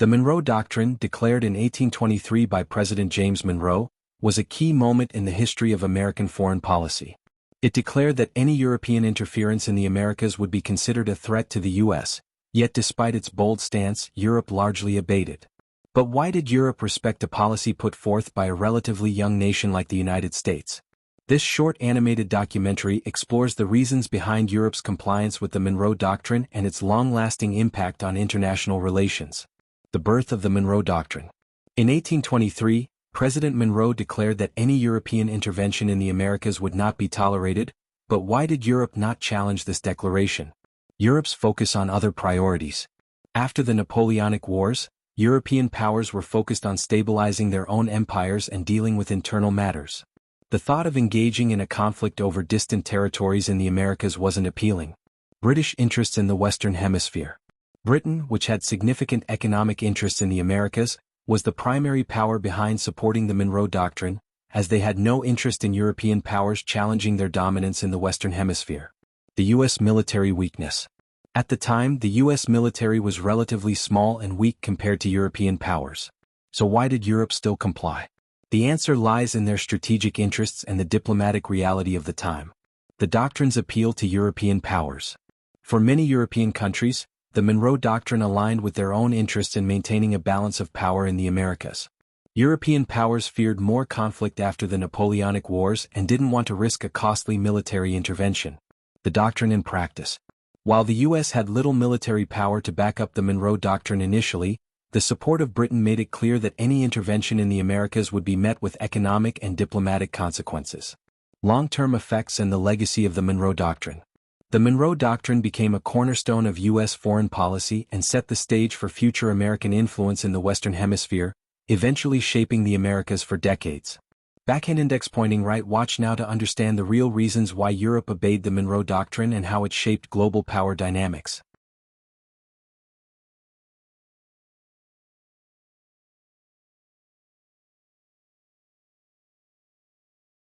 The Monroe Doctrine, declared in 1823 by President James Monroe, was a key moment in the history of American foreign policy. It declared that any European interference in the Americas would be considered a threat to the U.S., yet despite its bold stance, Europe largely abated. But why did Europe respect a policy put forth by a relatively young nation like the United States? This short animated documentary explores the reasons behind Europe's compliance with the Monroe Doctrine and its long-lasting impact on international relations. The birth of the Monroe Doctrine. In 1823, President Monroe declared that any European intervention in the Americas would not be tolerated, but why did Europe not challenge this declaration? Europe's focus on other priorities. After the Napoleonic Wars, European powers were focused on stabilizing their own empires and dealing with internal matters. The thought of engaging in a conflict over distant territories in the Americas wasn't appealing. British interests in the Western Hemisphere. Britain, which had significant economic interests in the Americas, was the primary power behind supporting the Monroe Doctrine, as they had no interest in European powers challenging their dominance in the Western Hemisphere. The U.S. military weakness. At the time, the U.S. military was relatively small and weak compared to European powers. So why did Europe still comply? The answer lies in their strategic interests and the diplomatic reality of the time. The doctrine's appeal to European powers. For many European countries, the Monroe Doctrine aligned with their own interests in maintaining a balance of power in the Americas. European powers feared more conflict after the Napoleonic Wars and didn't want to risk a costly military intervention. The doctrine in practice. While the U.S. had little military power to back up the Monroe Doctrine initially, the support of Britain made it clear that any intervention in the Americas would be met with economic and diplomatic consequences. Long-term effects and the legacy of the Monroe Doctrine. The Monroe Doctrine became a cornerstone of U.S. foreign policy and set the stage for future American influence in the Western Hemisphere, eventually shaping the Americas for decades. Backhand index pointing right. Watch now to understand the real reasons why Europe obeyed the Monroe Doctrine and how it shaped global power dynamics.